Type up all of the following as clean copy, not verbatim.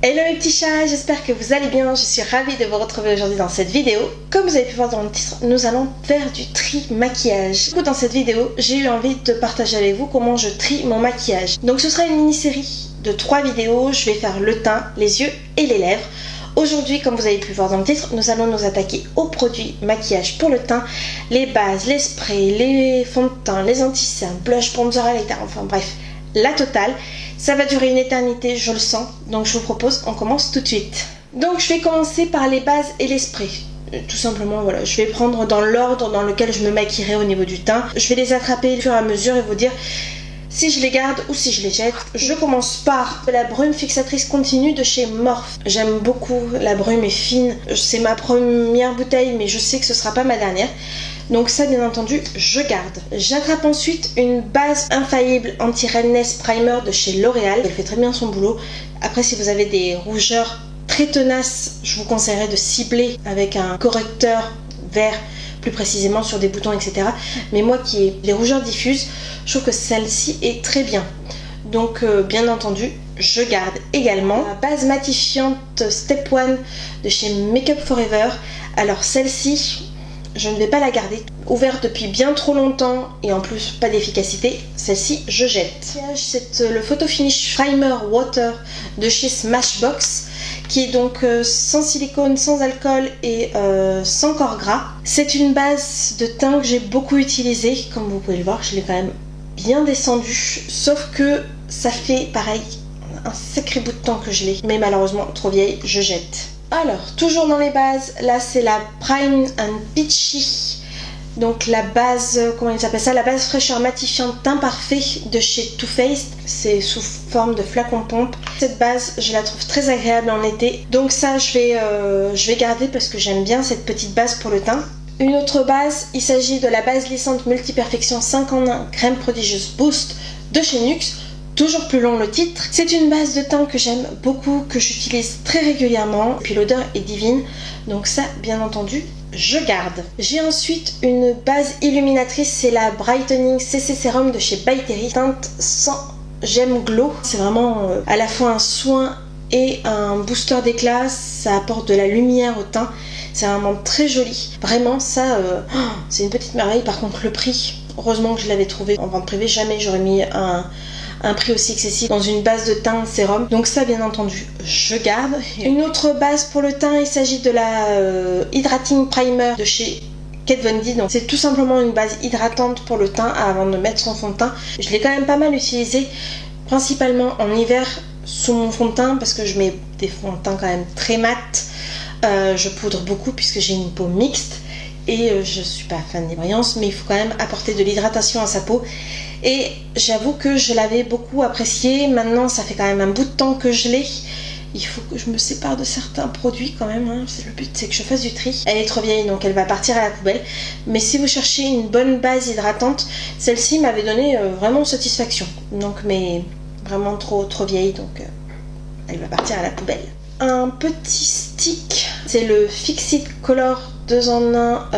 Hello mes petits chats, j'espère que vous allez bien, je suis ravie de vous retrouver aujourd'hui dans cette vidéo. Comme vous avez pu voir dans le titre, nous allons faire du tri maquillage. Du coup dans cette vidéo, j'ai eu envie de partager avec vous comment je trie mon maquillage. Donc ce sera une mini-série de 3 vidéos, je vais faire le teint, les yeux et les lèvres. Aujourd'hui, comme vous avez pu voir dans le titre, nous allons nous attaquer aux produits maquillage pour le teint, les bases, les sprays, les fonds de teint, les anti-cernes, blush, bronzer, highlighter, enfin bref, la totale. Ça va durer une éternité, je le sens, donc je vous propose, on commence tout de suite. Donc je vais commencer par les bases et les sprays. Tout simplement, voilà, je vais prendre dans l'ordre dans lequel je me maquillerai au niveau du teint. Je vais les attraper au fur et à mesure et vous dire si je les garde ou si je les jette. Je commence par la brume fixatrice continue de chez Morphe. J'aime beaucoup, la brume est fine. C'est ma première bouteille, mais je sais que ce sera pas ma dernière. Donc ça, bien entendu, je garde. J'attrape ensuite une base infaillible anti-redness primer de chez L'Oréal. Elle fait très bien son boulot. Après, si vous avez des rougeurs très tenaces, je vous conseillerais de cibler avec un correcteur vert, plus précisément sur des boutons, etc. Mais moi qui ai les rougeurs diffuses, je trouve que celle-ci est très bien. Donc bien entendu, je garde également la base matifiante Step 1 de chez Make Up For Ever. Alors celle-ci, je ne vais pas la garder. Ouverte depuis bien trop longtemps et en plus pas d'efficacité, celle-ci je jette. C'est le Photo Finish Primer Water de chez Smashbox, qui est donc sans silicone, sans alcool et sans corps gras. C'est une base de teint que j'ai beaucoup utilisée, comme vous pouvez le voir, je l'ai quand même bien descendu, sauf que ça fait pareil un sacré bout de temps que je l'ai, mais malheureusement trop vieille, je jette. Alors, toujours dans les bases, là c'est la Prime and Peachy, donc la base, comment il s'appelle ça, la base fraîcheur matifiante teint parfait de chez Too Faced. C'est sous forme de flacon pompe. Cette base, je la trouve très agréable en été, donc ça je vais garder parce que j'aime bien cette petite base pour le teint. Une autre base, il s'agit de la base lissante multi-perfection 5 en 1 crème prodigieuse boost de chez NYX. Toujours plus long le titre. C'est une base de teint que j'aime beaucoup, que j'utilise très régulièrement. Et puis l'odeur est divine, donc ça bien entendu je garde. J'ai ensuite une base illuminatrice, c'est la Brightening CC Serum de chez By Terry, teinte sans gemme glow. C'est vraiment à la fois un soin et un booster d'éclat, ça apporte de la lumière au teint. C'est vraiment très joli. Vraiment ça, c'est une petite merveille. Par contre le prix, heureusement que je l'avais trouvé en vente privée, jamais j'aurais mis un prix aussi excessif dans une base de teint sérum. Donc ça bien entendu je garde. Une autre base pour le teint, il s'agit de la Hydrating Primer de chez Kat Von D. Donc c'est tout simplement une base hydratante pour le teint avant de mettre son fond de teint. Je l'ai quand même pas mal utilisé, principalement en hiver sous mon fond de teint parce que je mets des fonds de teint quand même très mat. Je poudre beaucoup puisque j'ai une peau mixte et je suis pas fan des brillances, mais il faut quand même apporter de l'hydratation à sa peau. Et j'avoue que je l'avais beaucoup apprécié. Maintenant ça fait quand même un bout de temps que je l'ai. Il faut que je me sépare de certains produits quand même, hein. Le but c'est que je fasse du tri. Elle est trop vieille donc elle va partir à la poubelle. Mais si vous cherchez une bonne base hydratante, celle-ci m'avait donné vraiment satisfaction. Donc mais vraiment trop vieille, donc elle va partir à la poubelle. Un petit stick, c'est le Fix It Color 2 en 1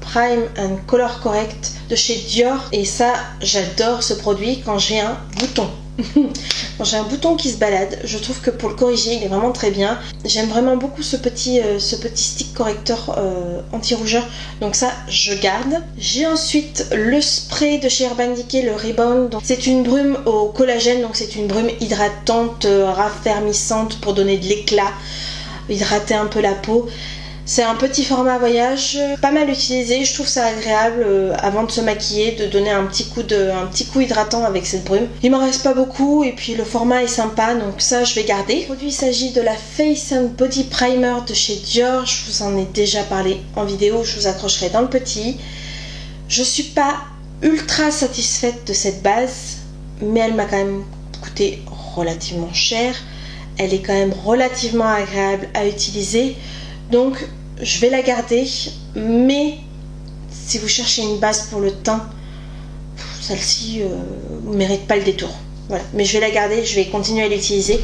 Prime and Color Correct de chez Dior. Et ça, j'adore ce produit quand j'ai un bouton. Quand j'ai un bouton qui se balade, je trouve que pour le corriger, il est vraiment très bien. J'aime vraiment beaucoup ce petit stick correcteur anti-rougeur. Donc ça, je garde. J'ai ensuite le spray de chez Urban Decay, le Rebound. C'est une brume au collagène, donc c'est une brume hydratante, raffermissante pour donner de l'éclat, hydrater un peu la peau. C'est un petit format voyage, pas mal utilisé, je trouve ça agréable avant de se maquiller, de donner un petit coup hydratant avec cette brume. Il m'en reste pas beaucoup et puis le format est sympa, donc ça je vais garder. Le produit, il s'agit de la Face and Body Primer de chez Dior, je vous en ai déjà parlé en vidéo, je vous accrocherai dans le petit. Je suis pas ultra satisfaite de cette base, mais elle m'a quand même coûté relativement cher. Elle est quand même relativement agréable à utiliser. Donc je vais la garder, mais si vous cherchez une base pour le teint, celle-ci ne mérite pas le détour. Voilà, mais je vais la garder, je vais continuer à l'utiliser.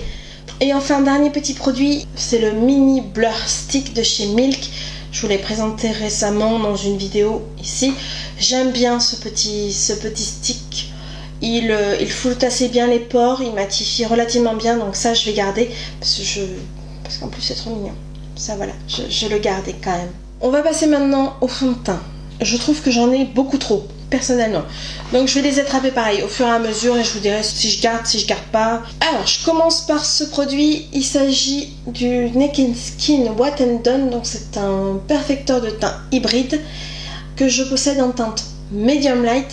Et enfin, dernier petit produit, c'est le Mini Blur Stick de chez Milk. Je vous l'ai présenté récemment dans une vidéo ici. J'aime bien ce petit stick. Il floute assez bien les pores, il matifie relativement bien, donc ça je vais garder parce qu'en plus c'est trop mignon. Ça voilà, je le gardais quand même. On va passer maintenant au fond de teint. Je trouve que j'en ai beaucoup trop, personnellement. Donc je vais les attraper pareil au fur et à mesure et je vous dirai si je garde pas. Alors je commence par ce produit, il s'agit du Naked Skin What and Done. Donc c'est un perfecteur de teint hybride que je possède en teinte Medium Light.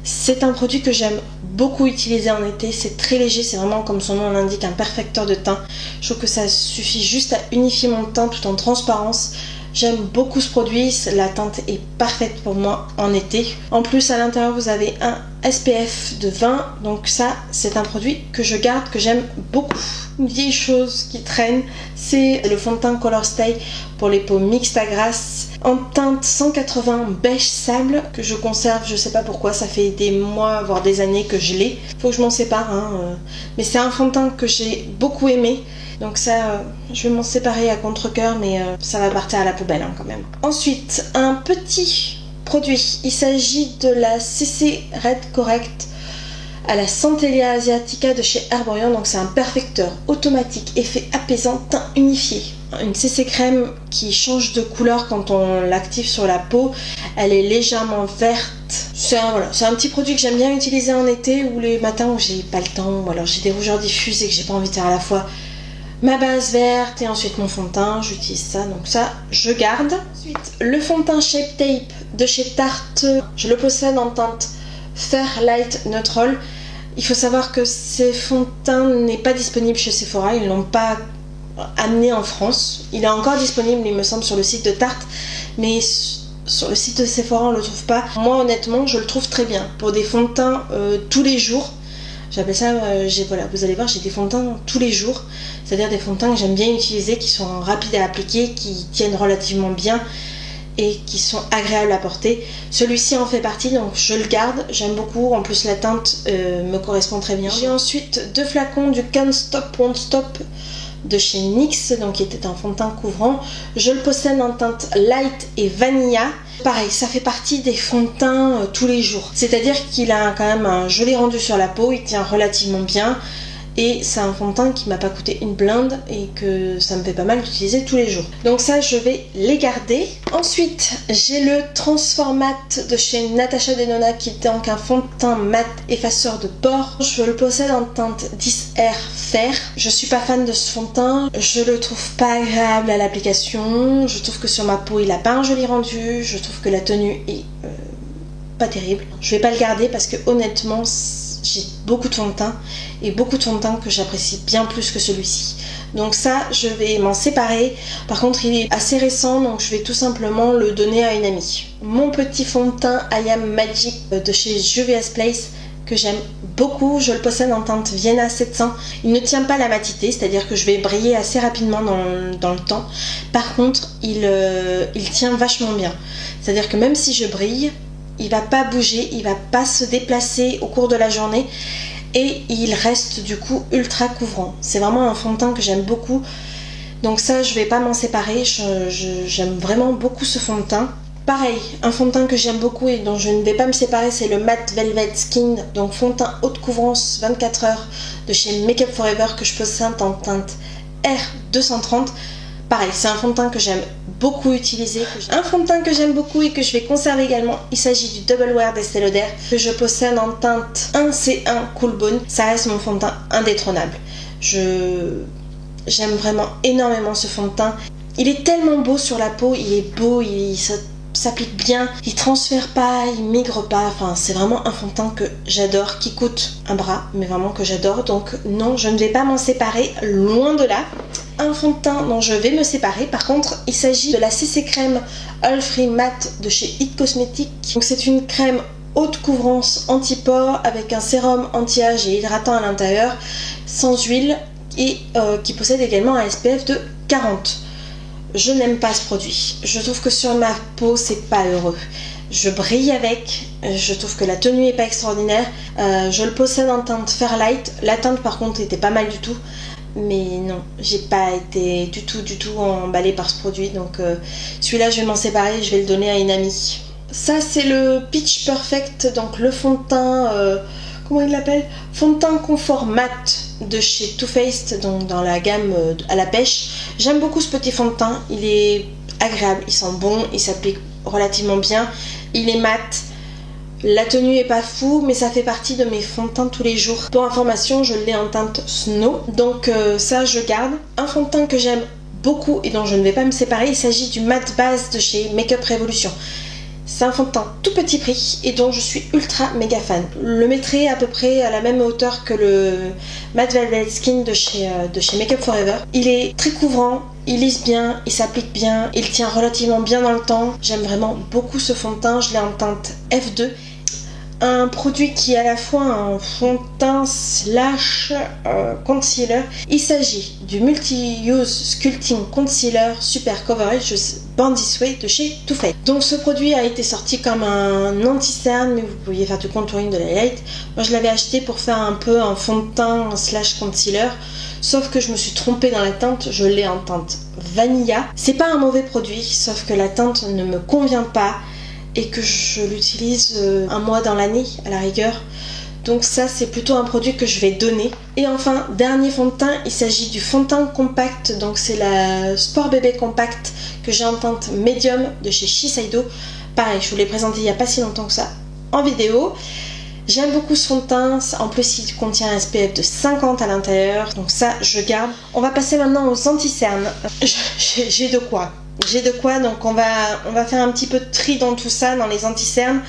C'est un produit que j'aime beaucoup utiliser en été, c'est très léger, c'est vraiment comme son nom l'indique, un perfecteur de teint. Je trouve que ça suffit juste à unifier mon teint tout en transparence. J'aime beaucoup ce produit, la teinte est parfaite pour moi en été. En plus à l'intérieur vous avez un SPF de 20, donc ça c'est un produit que je garde, que j'aime beaucoup. Une vieille chose qui traîne, c'est le fond de teint Color Stay pour les peaux mixtes à grasse en teinte 180 beige sable que je conserve, je sais pas pourquoi, ça fait des mois voire des années que je l'ai. Faut que je m'en sépare, mais c'est un fond de teint que j'ai beaucoup aimé. Donc ça, je vais m'en séparer à contre-cœur, mais ça va partir à la poubelle quand même. Ensuite, un petit produit. Il s'agit de la CC Red Correct à la Centellia Asiatica de chez Herborian. Donc c'est un perfecteur automatique, effet apaisant, teint unifié. Une CC crème qui change de couleur quand on l'active sur la peau. Elle est légèrement verte. C'est un petit produit que j'aime bien utiliser en été ou les matins où j'ai pas le temps, ou alors j'ai des rougeurs diffuses et que j'ai pas envie de faire à la fois ma base verte et ensuite mon fond de teint, j'utilise ça, donc ça je garde. Ensuite le fond de teint Shape Tape de chez Tarte, je le possède en teinte Fair Light Neutral. Il faut savoir que ce fond de teint n'est pas disponible chez Sephora, ils l'ont pas amené en France. Il est encore disponible il me semble sur le site de Tarte, mais sur le site de Sephora on le trouve pas. Moi honnêtement je le trouve très bien pour des fonds de teint tous les jours. J'appelle ça, voilà, vous allez voir, j'ai des fonds de teint tous les jours, c'est-à-dire des fonds de teint que j'aime bien utiliser, qui sont rapides à appliquer, qui tiennent relativement bien et qui sont agréables à porter. Celui-ci en fait partie, donc je le garde, j'aime beaucoup, en plus la teinte me correspond très bien. J'ai ensuite 2 flacons du Can't Stop Won't Stop de chez NYX, donc qui était un fond de teint couvrant. Je le possède en teinte light et vanilla. Pareil, ça fait partie des fonds de teint tous les jours. C'est-à-dire qu'il a quand même un joli rendu sur la peau, il tient relativement bien. Et c'est un fond de teint qui m'a pas coûté une blinde et que ça me fait pas mal d'utiliser tous les jours. Donc ça, je vais les garder. Ensuite, j'ai le Transformat de chez Natasha Denona qui est donc un fond de teint mat effaceur de pores. Je le possède en teinte 10R Fair. Je suis pas fan de ce fond de teint. Je le trouve pas agréable à l'application. Je trouve que sur ma peau, il a pas un joli rendu. Je trouve que la tenue est pas terrible. Je vais pas le garder parce que honnêtement, j'ai beaucoup de fond de teint et beaucoup de fond de teint que j'apprécie bien plus que celui-ci. Donc ça, je vais m'en séparer. Par contre, il est assez récent, donc je vais tout simplement le donner à une amie. Mon petit fond de teint I Am Magic de chez Juvia's Place que j'aime beaucoup. Je le possède en teinte Vienna 700. Il ne tient pas la matité, c'est-à-dire que je vais briller assez rapidement dans le temps. Par contre, il tient vachement bien. C'est-à-dire que même si je brille, il va pas bouger, il va pas se déplacer au cours de la journée et il reste du coup ultra couvrant. C'est vraiment un fond de teint que j'aime beaucoup. Donc ça, je vais pas m'en séparer, j'aime vraiment beaucoup ce fond de teint. Pareil, un fond de teint que j'aime beaucoup et dont je ne vais pas me séparer, c'est le Matte Velvet Skin, donc fond de teint haute couvrance 24 heures de chez Make Up For Ever que je possède en teinte R230. Pareil, c'est un fond de teint que j'aime beaucoup utiliser. Un fond de teint que j'aime beaucoup et que je vais conserver également, il s'agit du Double Wear d'Estée Lauder que je possède en teinte 1C1 Cool Bone. Ça reste mon fond de teint indétrônable. J'aime vraiment énormément ce fond de teint. Il est tellement beau sur la peau, il est beau, il s'applique bien, il transfère pas, il maigre pas, enfin c'est vraiment un fond de teint que j'adore, qui coûte un bras, mais vraiment que j'adore, donc non, je ne vais pas m'en séparer, loin de là. Un fond de teint dont je vais me séparer, par contre, il s'agit de la CC Crème All Free Matte de chez It Cosmetics. Donc c'est une crème haute couvrance anti-pores avec un sérum anti-âge et hydratant à l'intérieur, sans huile et qui possède également un SPF de 40. Je n'aime pas ce produit. Je trouve que sur ma peau, c'est pas heureux. Je brille avec, je trouve que la tenue est pas extraordinaire. Je le possède en teinte Fairlight. La teinte par contre était pas mal du tout. Mais non, j'ai pas été du tout emballée par ce produit. Donc celui-là, je vais m'en séparer, je vais le donner à une amie. Ça, c'est le Pitch Perfect, donc le fond de teint... comment il l'appelle, fond de teint confort mat de chez Too Faced, donc dans la gamme à la pêche. J'aime beaucoup ce petit fond de teint, il est agréable, il sent bon, il s'applique relativement bien, il est mat. La tenue est pas fou, mais ça fait partie de mes fonds de teint tous les jours. Pour information, je l'ai en teinte Snow, donc ça je garde. Un fond de teint que j'aime beaucoup et dont je ne vais pas me séparer, il s'agit du Matte Base de chez Makeup Revolution. C'est un fond de teint tout petit prix et dont je suis ultra méga fan. Je le mettrai à peu près à la même hauteur que le Matte Velvet Skin de chez Makeup Forever. Il est très couvrant, il lisse bien, il s'applique bien, il tient relativement bien dans le temps. J'aime vraiment beaucoup ce fond de teint, je l'ai en teinte F2. Un produit qui est à la fois un fond de teint slash concealer. Il s'agit du Multi-Use Sculpting Concealer Super Coverage Born This Way de chez Too Faced. Donc ce produit a été sorti comme un anti-cerne, mais vous pouviez faire du contouring, de l'highlight. Moi je l'avais acheté pour faire un peu un fond de teint slash concealer. Sauf que je me suis trompée dans la teinte, je l'ai en teinte Vanilla. C'est pas un mauvais produit, sauf que la teinte ne me convient pas et que je l'utilise un mois dans l'année à la rigueur. Donc ça c'est plutôt un produit que je vais donner. Et enfin, dernier fond de teint, il s'agit du fond de teint compact. Donc c'est la Sport Bébé Compact que j'ai en teinte médium de chez Shiseido. Pareil, je vous l'ai présenté il n'y a pas si longtemps que ça en vidéo. J'aime beaucoup ce fond de teint, en plus il contient un SPF de 50 à l'intérieur, donc ça je garde. On va passer maintenant aux anti-cernes. J'ai de quoi. Donc on va faire un petit peu de tri dans tout ça, dans les anti-cernes.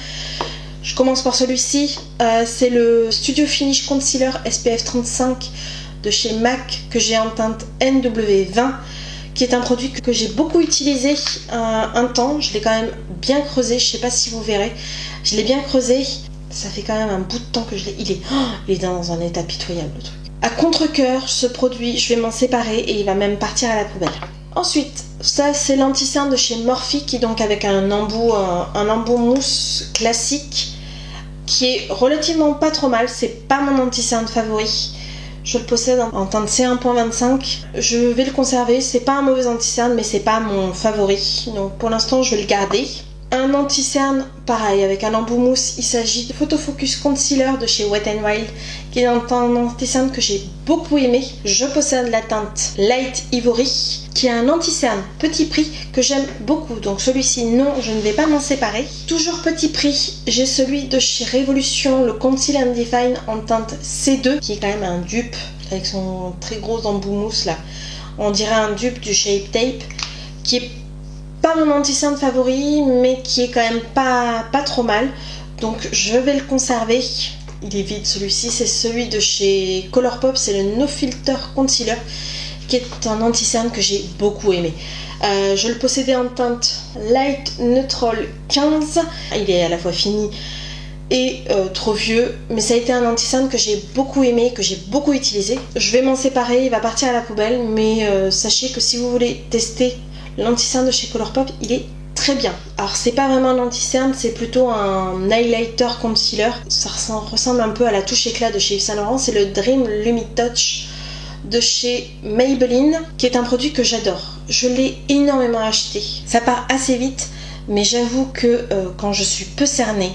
Je commence par celui-ci, c'est le Studio Finish Concealer SPF 35 de chez MAC que j'ai en teinte NW20, qui est un produit que j'ai beaucoup utilisé un temps. Je l'ai quand même bien creusé, je sais pas si vous verrez, je l'ai bien creusé. Ça fait quand même un bout de temps que je l'ai. Il est dans un état pitoyable le truc. À contre-cœur, ce produit, je vais m'en séparer et il va même partir à la poubelle. Ensuite, ça c'est l'anti-cerne de chez Morphe qui est donc avec un embout mousse classique qui est relativement pas trop mal. C'est pas mon anti-cerne favori. Je le possède en teinte C1.25. Je vais le conserver. C'est pas un mauvais anti-cerne, mais c'est pas mon favori. Donc pour l'instant, je vais le garder. Un anti-cerne, pareil, avec un embout mousse, il s'agit de Photo Focus Concealer de chez Wet n Wild, qui est un anti-cerne que j'ai beaucoup aimé. Je possède la teinte Light Ivory, qui est un anti-cerne petit prix que j'aime beaucoup. Donc celui-ci, non, je ne vais pas m'en séparer. Toujours petit prix, j'ai celui de chez Révolution, le Conceal and Define en teinte C2, qui est quand même un dupe, avec son très gros embout mousse là. On dirait un dupe du Shape Tape, qui est pas mon anti-cerne favori, mais qui est quand même pas trop mal. Donc je vais le conserver. Il est vide celui-ci, c'est celui de chez Colourpop, c'est le No Filter Concealer, qui est un anti-cerne que j'ai beaucoup aimé. Je le possédais en teinte Light Neutral 15. Il est à la fois fini et trop vieux, mais ça a été un anti-cerne que j'ai beaucoup aimé, que j'ai beaucoup utilisé. Je vais m'en séparer, il va partir à la poubelle, mais sachez que si vous voulez tester l'anti-cerne de chez Colourpop, il est très bien. Alors c'est pas vraiment un anti-cerne, c'est plutôt un highlighter concealer. Ça ressemble un peu à la touche éclat de chez Yves Saint Laurent. C'est le Dream Lumi Touch de chez Maybelline, qui est un produit que j'adore. Je l'ai énormément acheté. Ça part assez vite, mais j'avoue que quand je suis peu cernée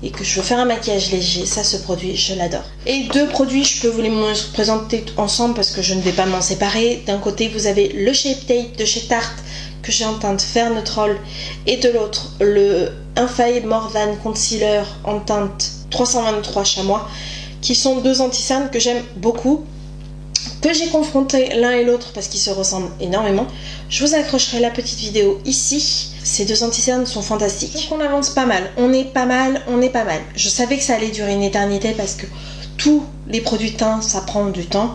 et que je veux faire un maquillage léger, ça, ce produit, je l'adore. Et deux produits, je peux vous les présenter ensemble parce que je ne vais pas m'en séparer. D'un côté, vous avez le Shape Tape de chez Tarte que j'ai en teinte Fair Neutral, et de l'autre, le Infaillible Morvan Concealer en teinte 323 Chamois, qui sont deux anti-cernes que j'aime beaucoup, que j'ai confronté l'un et l'autre parce qu'ils se ressemblent énormément. Je vous accrocherai la petite vidéo ici. Ces deux anti-cernes sont fantastiques. Donc on avance pas mal, on est pas mal. Je savais que ça allait durer une éternité parce que tous les produits teints, ça prend du temps.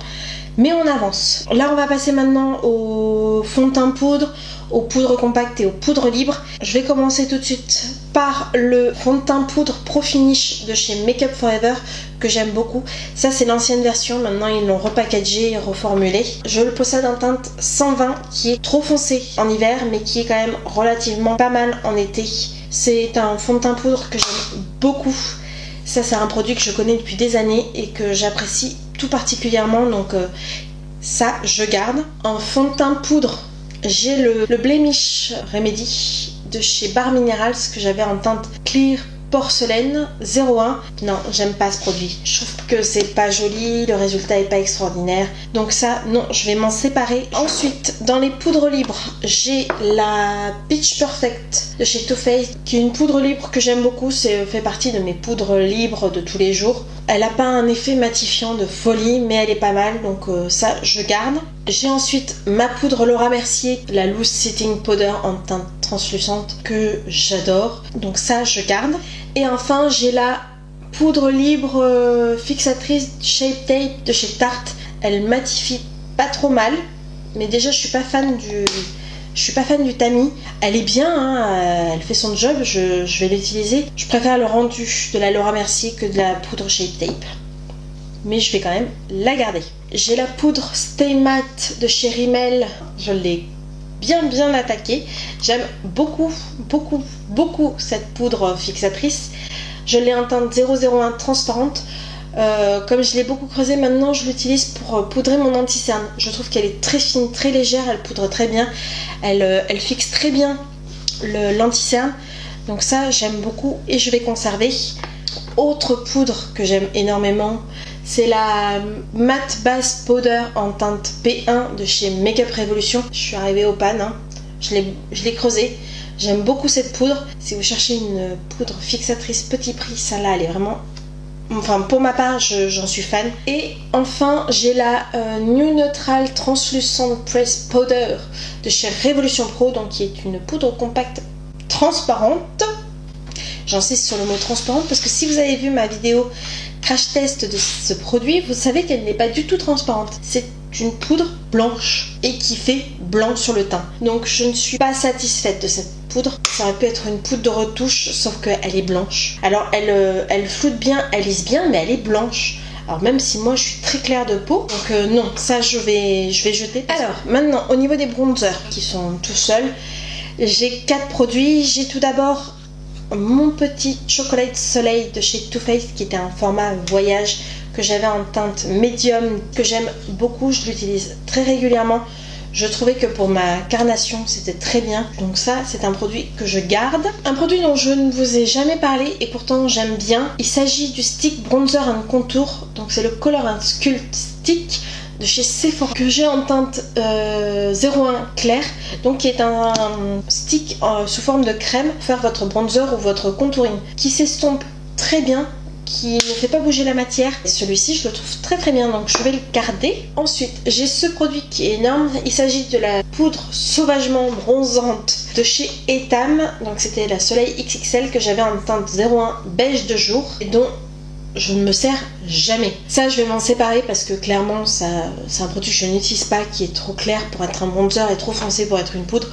Mais on avance. Là, on va passer maintenant au fond de teint poudre, aux poudres compactes et aux poudres libres. Je vais commencer tout de suite par le fond de teint poudre Pro Finish de chez Makeup Forever, que j'aime beaucoup. Ça, c'est l'ancienne version. Maintenant, ils l'ont repackagé et reformulé. Je le possède en teinte 120, qui est trop foncé en hiver, mais qui est quand même relativement pas mal en été. C'est un fond de teint poudre que j'aime beaucoup. Ça, c'est un produit que je connais depuis des années et que j'apprécie tout particulièrement, donc ça, je garde. En fond de teint poudre, j'ai le Blemish Remedy de chez Bar Minerals que j'avais en teinte Clear porcelaine 01. Non, j'aime pas ce produit. Je trouve que c'est pas joli, le résultat est pas extraordinaire. Donc ça, non, je vais m'en séparer. Ensuite, dans les poudres libres, j'ai la Pitch Perfect de chez Too Faced, qui est une poudre libre que j'aime beaucoup. C'est fait partie de mes poudres libres de tous les jours. Elle n'a pas un effet matifiant de folie, mais elle est pas mal, donc ça, je garde. J'ai ensuite ma poudre Laura Mercier, la Loose Setting Powder en teinte translucente, que j'adore. Donc ça, je garde. Et enfin, j'ai la poudre libre fixatrice Shape Tape de chez Tarte. Elle matifie pas trop mal, mais déjà, je suis pas fan du tamis. Elle est bien, hein, elle fait son job, je vais l'utiliser. Je préfère le rendu de la Laura Mercier que de la poudre Shape Tape. Mais je vais quand même la garder. J'ai la poudre Stay Matte de chez Rimmel. Je l'ai bien attaquée. J'aime beaucoup cette poudre fixatrice. Je l'ai en teinte 001 transparente. Comme je l'ai beaucoup creusée, maintenant je l'utilise pour poudrer mon anti-cerne. Je trouve qu'elle est très fine, très légère, elle poudre très bien. Elle fixe très bien l'anti-cerne. Donc ça, j'aime beaucoup et je vais conserver. Autre poudre que j'aime énormément, c'est la Matte Base Powder en teinte P1 de chez Makeup Revolution. Je suis arrivée au pan, hein. Je l'ai creusée. J'aime beaucoup cette poudre. Si vous cherchez une poudre fixatrice petit prix, celle-là, elle est vraiment... Enfin, pour ma part, j'en suis fan. Et enfin, j'ai la New Neutral Translucent Press Powder de chez Revolution Pro, donc qui est une poudre compacte transparente. J'insiste sur le mot transparente parce que si vous avez vu ma vidéo crash test de ce produit, vous savez qu'elle n'est pas du tout transparente. C'est une poudre blanche et qui fait blanc sur le teint. Donc je ne suis pas satisfaite de cette poudre. Ça aurait pu être une poudre de retouche, sauf qu'elle est blanche. Alors elle floute bien, elle lisse bien, mais elle est blanche. Alors même si moi je suis très claire de peau, donc non, ça je vais jeter. Alors maintenant au niveau des bronzers qui sont tout seuls, j'ai 4 produits. J'ai tout d'abord mon petit Chocolate Soleil de chez Too Faced qui était un format voyage que j'avais en teinte médium, que j'aime beaucoup, je l'utilise très régulièrement. Je trouvais que pour ma carnation c'était très bien, donc ça c'est un produit que je garde. Un produit dont je ne vous ai jamais parlé et pourtant j'aime bien, il s'agit du stick bronzer and contour, donc c'est le Color and Sculpt Stick de chez Sephora que j'ai en teinte 01 clair, donc qui est un stick sous forme de crème pour faire votre bronzer ou votre contouring, qui s'estompe très bien, qui ne fait pas bouger la matière. Celui-ci je le trouve très bien, donc je vais le garder. Ensuite j'ai ce produit qui est énorme, il s'agit de la poudre sauvagement bronzante de chez Etam, donc c'était la Soleil XXL que j'avais en teinte 01 beige de jour et dont je ne me sers jamais. Ça je vais m'en séparer parce que clairement c'est un produit que je n'utilise pas, qui est trop clair pour être un bronzer et trop foncé pour être une poudre.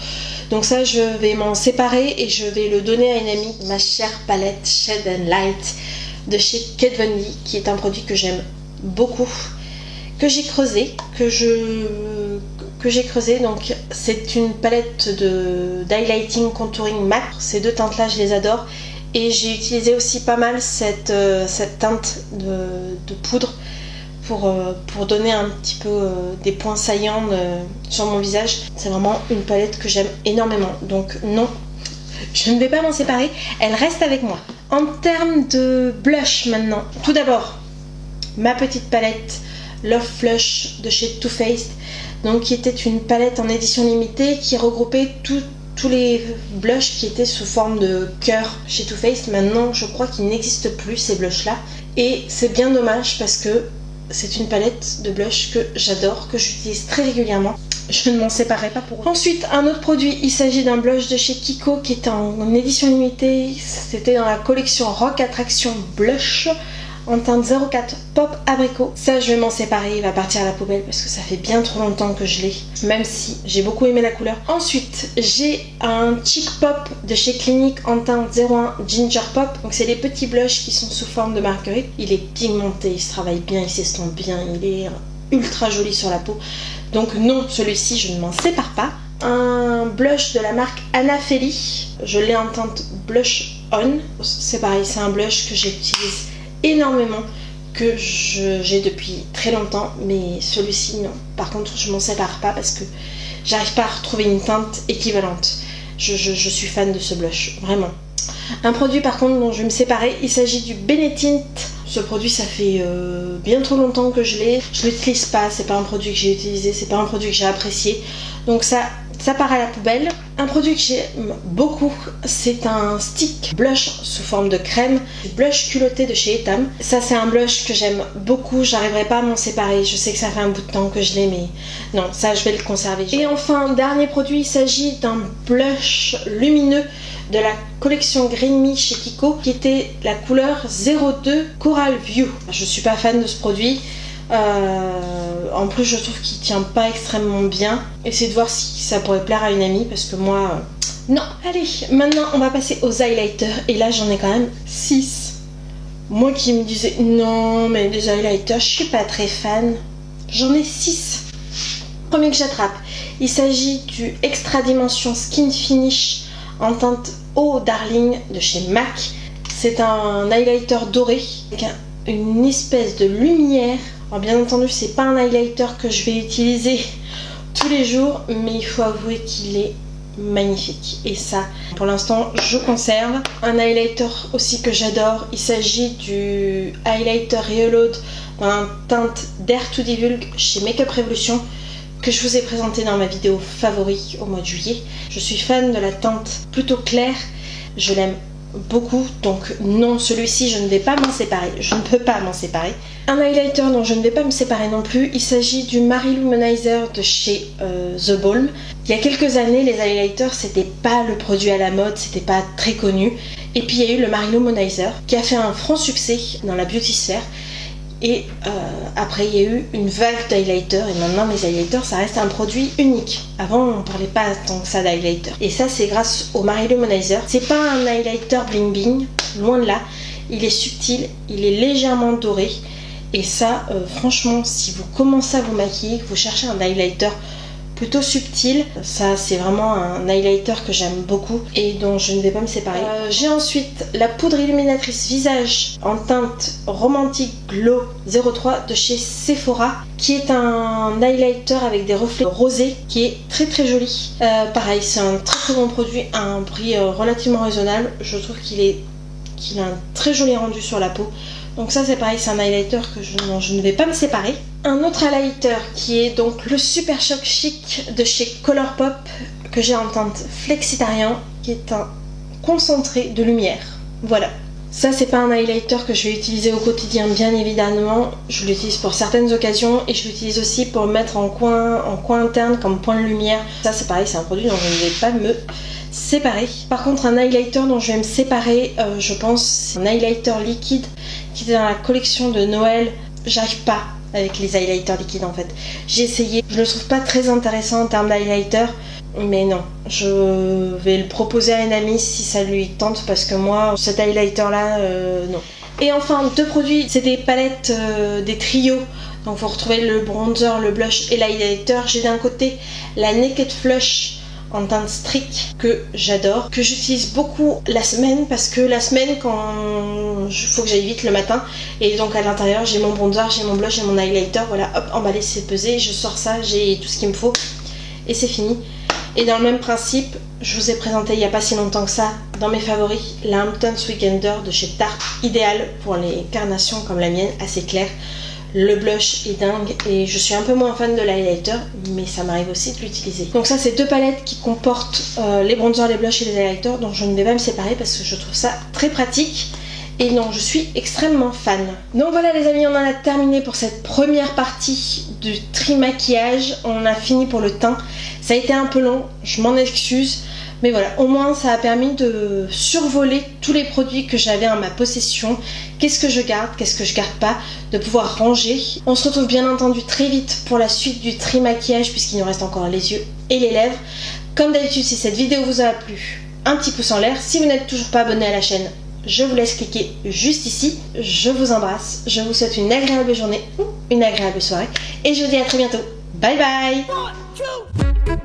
Donc ça je vais m'en séparer et je vais le donner à une amie. Ma chère palette Shade and Light de chez Kat Von D, qui est un produit que j'aime beaucoup, que j'ai creusé, donc c'est une palette d'highlighting contouring mat. Ces deux teintes là je les adore et j'ai utilisé aussi pas mal cette teinte de poudre pour donner un petit peu des points saillants sur mon visage. C'est vraiment une palette que j'aime énormément, donc non, je ne vais pas m'en séparer, elle reste avec moi. En termes de blush maintenant, tout d'abord ma petite palette Love Flush de chez Too Faced, donc qui était une palette en édition limitée qui regroupait tous les blushs qui étaient sous forme de cœur chez Too Faced. Maintenant je crois qu'il n'existe plus ces blushs là et c'est bien dommage parce que c'est une palette de blush que j'adore, que j'utilise très régulièrement. Je ne m'en séparerai pas pour eux. Ensuite, un autre produit, il s'agit d'un blush de chez Kiko qui est en édition limitée. C'était dans la collection Rock Attraction Blush en teinte 04 Pop Abricot. Ça, je vais m'en séparer, il va partir à la poubelle parce que ça fait bien trop longtemps que je l'ai, même si j'ai beaucoup aimé la couleur. Ensuite, j'ai un Cheek Pop de chez Clinique en teinte 01 Ginger Pop. Donc c'est les petits blushs qui sont sous forme de marguerite. Il est pigmenté, il se travaille bien, il s'estompe bien, il est ultra joli sur la peau. Donc non, celui-ci je ne m'en sépare pas. Un blush de la marque Anafeli, je l'ai en teinte Blush On. C'est pareil, c'est un blush que j'utilise énormément, que j'ai depuis très longtemps, mais celui-ci non. Par contre je m'en sépare pas parce que j'arrive pas à retrouver une teinte équivalente. Je suis fan de ce blush, vraiment. Un produit par contre dont je vais me séparer, il s'agit du Benetint. Ce produit, ça fait bien trop longtemps que je l'ai. Je l'utilise pas, c'est pas un produit que j'ai utilisé, c'est pas un produit que j'ai apprécié. Donc ça part à la poubelle. Un produit que j'aime beaucoup, c'est un stick blush sous forme de crème, du blush culotté de chez Etam. Ça c'est un blush que j'aime beaucoup, j'arriverai pas à m'en séparer. Je sais que ça fait un bout de temps que je l'ai, mais non, ça je vais le conserver. Et enfin, dernier produit, il s'agit d'un blush lumineux de la collection Green Me chez Kiko, qui était la couleur 02 Coral View. Je suis pas fan de ce produit. En plus je trouve qu'il tient pas extrêmement bien. Essayez de voir si ça pourrait plaire à une amie parce que moi non. Allez, maintenant on va passer aux highlighters et là j'en ai quand même 6. Moi qui me disais non mais les highlighters je suis pas très fan, j'en ai 6. Premier que j'attrape, il s'agit du Extra Dimension Skin Finish en teinte Eau Darling de chez MAC. C'est un highlighter doré avec une espèce de lumière. Alors bien entendu c'est pas un highlighter que je vais utiliser tous les jours, mais il faut avouer qu'il est magnifique et ça pour l'instant je conserve. Un highlighter aussi que j'adore, il s'agit du highlighter Reload en teinte Dare to Divulge chez Makeup Revolution que je vous ai présenté dans ma vidéo favori au mois de juillet. Je suis fan de la teinte plutôt claire, je l'aime beaucoup, donc non, celui-ci je ne vais pas m'en séparer, je ne peux pas m'en séparer. Un highlighter dont je ne vais pas me séparer non plus, il s'agit du Marie Luminizer de chez The Balm. Il y a quelques années les highlighters c'était pas le produit à la mode, c'était pas très connu, et puis il y a eu le Marie Luminizer qui a fait un franc succès dans la beauty sphère. Et après il y a eu une vague d'highlighters et maintenant mes highlighters ça reste un produit unique. Avant on parlait pas tant que ça d'highlighter. Et ça c'est grâce au Marie Luminizer. C'est pas un highlighter bling bling, loin de là. Il est subtil, il est légèrement doré. Et ça franchement si vous commencez à vous maquiller, que vous cherchez un highlighter plutôt subtil, ça c'est vraiment un highlighter que j'aime beaucoup et dont je ne vais pas me séparer. J'ai ensuite la poudre illuminatrice visage en teinte Romantic Glow 03 de chez Sephora, qui est un highlighter avec des reflets rosés qui est très très joli. Pareil, c'est un très très bon produit à un prix relativement raisonnable. Je trouve qu'il a un très joli rendu sur la peau. Donc ça c'est pareil, c'est un highlighter que je ne vais pas me séparer. Un autre highlighter qui est donc le Super Shock Chic de chez Colourpop que j'ai en teinte Flexitarian, qui est un concentré de lumière. Voilà. Ça c'est pas un highlighter que je vais utiliser au quotidien bien évidemment. Je l'utilise pour certaines occasions et je l'utilise aussi pour le mettre en coin interne comme point de lumière. Ça c'est pareil, c'est un produit dont je ne vais pas me séparer. Par contre un highlighter dont je vais me séparer, je pense, c'est un highlighter liquide qui était dans la collection de Noël. J'arrive pas avec les highlighters liquides en fait. J'ai essayé, je le trouve pas très intéressant en termes d'highlighter, mais non, je vais le proposer à une amie si ça lui tente parce que moi cet highlighter là non. Et enfin deux produits, c'est des palettes des trios. Donc vous retrouvez le bronzer, le blush et l'highlighter. J'ai d'un côté la Naked Flush en teinte Streak que j'adore, que j'utilise beaucoup la semaine parce que la semaine quand il faut que j'aille vite le matin et donc à l'intérieur j'ai mon bronzer, j'ai mon blush et mon highlighter, voilà, hop, emballé, c'est pesé, je sors ça, j'ai tout ce qu'il me faut et c'est fini. Et dans le même principe, je vous ai présenté il n'y a pas si longtemps que ça dans mes favoris la Hamptons Weekender de chez Tarte, idéal pour les carnations comme la mienne, assez claire. Le blush est dingue et je suis un peu moins fan de l'highlighter, mais ça m'arrive aussi de l'utiliser. Donc ça c'est deux palettes qui comportent les bronzers, les blushs et les highlighters dont je ne vais pas me séparer parce que je trouve ça très pratique et dont je suis extrêmement fan. Donc voilà les amis, on en a terminé pour cette première partie du tri maquillage. On a fini pour le teint. Ça a été un peu long, je m'en excuse. Mais voilà, au moins ça a permis de survoler tous les produits que j'avais en ma possession. Qu'est-ce que je garde, qu'est-ce que je garde pas, de pouvoir ranger. On se retrouve bien entendu très vite pour la suite du tri maquillage puisqu'il nous reste encore les yeux et les lèvres. Comme d'habitude, si cette vidéo vous a plu, un petit pouce en l'air. Si vous n'êtes toujours pas abonné à la chaîne, je vous laisse cliquer juste ici. Je vous embrasse, je vous souhaite une agréable journée ou une agréable soirée. Et je vous dis à très bientôt. Bye bye.